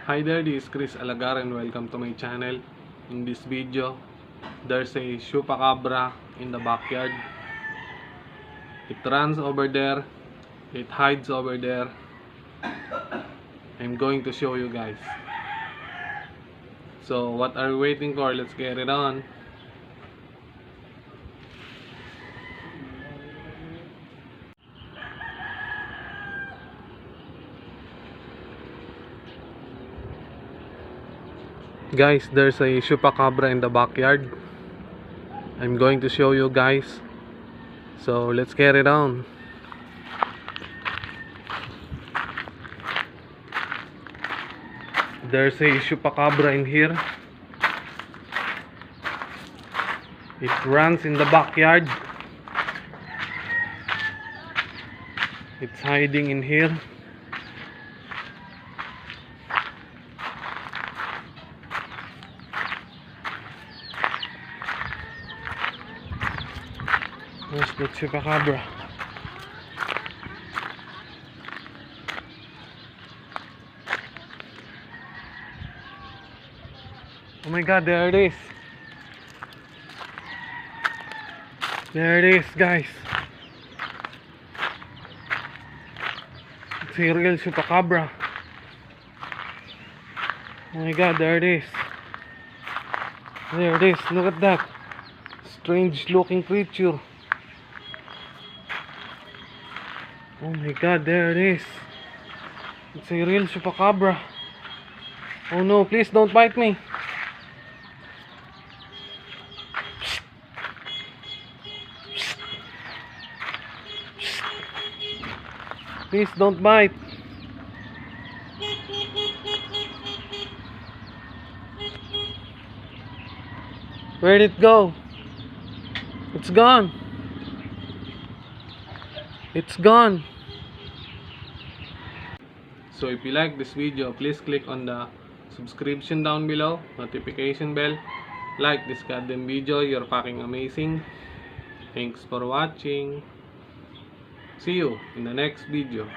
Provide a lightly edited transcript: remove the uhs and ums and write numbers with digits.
Hi there, this is Chris Alagar and welcome to my channel. In this video, there's a chupacabra in the backyard. It runs over there, it hides over there. I'm going to show you guys. So what are we waiting for? Let's get it on. Guys, there's a chupacabra in the backyard. I'm going to show you guys. So let's get it on. There's a chupacabra in here. It runs in the backyard. It's hiding in here. Where's the chupacabra? Oh my god, there it is. There it is, guys. It's a real chupacabra. Oh my god, there it is. There it is, look at that. Strange looking creature. Oh my god, there it is. It's a real chupacabra. Oh no, please don't bite me. Please don't bite. Where'd it go? It's gone. It's gone. So if you like this video, please click on the subscription down below, notification bell. Like this goddamn video, you're fucking amazing. Thanks for watching. See you in the next video.